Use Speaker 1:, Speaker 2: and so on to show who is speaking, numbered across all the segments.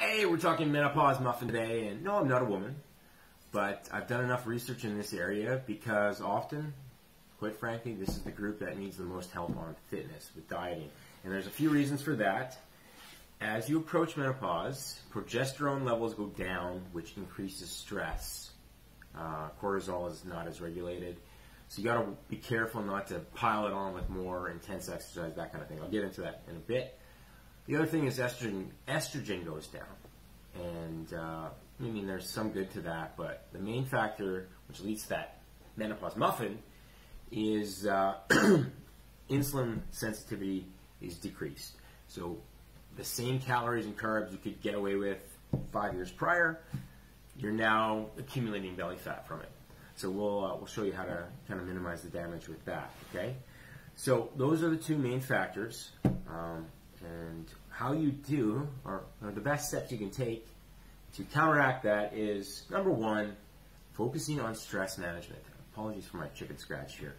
Speaker 1: Hey, we're talking menopause muffin today, and no, I'm not a woman, but I've done enough research in this area because often, quite frankly, this is the group that needs the most help on fitness with dieting. And there's a few reasons for that. As you approach menopause, progesterone levels go down, which increases stress. Cortisol is not as regulated. So you got to be careful not to pile it on with more intense exercise, that kind of thing. I'll get into that in a bit. The other thing is estrogen goes down. And I mean, there's some good to that, but the main factor which leads to that menopause muffin is insulin sensitivity is decreased. So the same calories and carbs you could get away with 5 years prior, you're now accumulating belly fat from it. So we'll show you how to kind of minimize the damage with that, okay? So those are the two main factors. And how you do, or the best steps you can take to counteract that is, number one, focusing on stress management. Apologies for my chicken scratch here.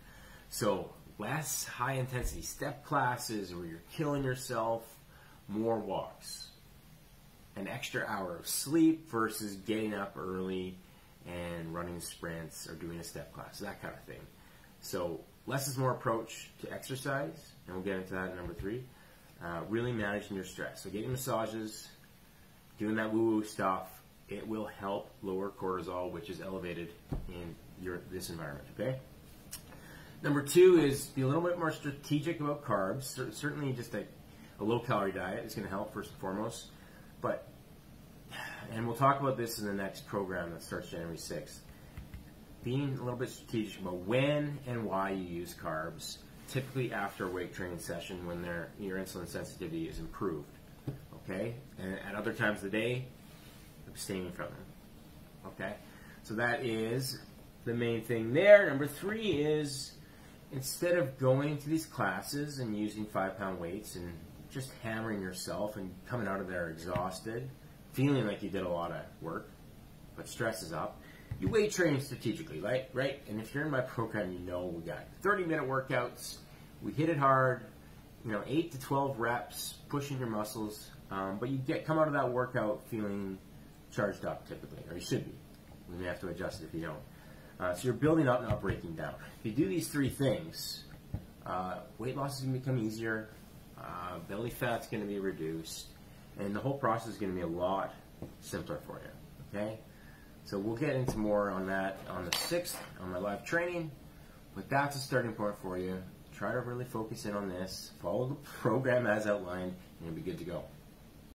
Speaker 1: So less high-intensity step classes where you're killing yourself, more walks. An extra hour of sleep versus getting up early and running sprints or doing a step class, that kind of thing. So less is more approach to exercise, and we'll get into that in number three. Really managing your stress. So getting massages, doing that woo-woo stuff, it will help lower cortisol, which is elevated in this environment, okay? Number two is be a little bit more strategic about carbs. Certainly just a low-calorie diet is going to help first and foremost. And we'll talk about this in the next program that starts January 6th. Being a little bit strategic about when and why you use carbs, typically after a weight training session when your insulin sensitivity is improved, okay? And at other times of the day, abstaining from them, okay? So that is the main thing there. Number three is, instead of going to these classes and using 5-pound weights and just hammering yourself and coming out of there exhausted, feeling like you did a lot of work, but stress is up, you weight train strategically, right? And if you're in my program, you know we got 30-minute workouts. We hit it hard, 8 to 12 reps, pushing your muscles, but you come out of that workout feeling charged up typically, or you should be. We may have to adjust it if you don't. So you're building up, not breaking down. If you do these three things, weight loss is going to become easier, belly fat's going to be reduced, and the whole process is going to be a lot simpler for you, okay? So we'll get into more on that on the 6th on my live training, but that's a starting point for you. Try to really focus in on this, follow the program as outlined, and you'll be good to go.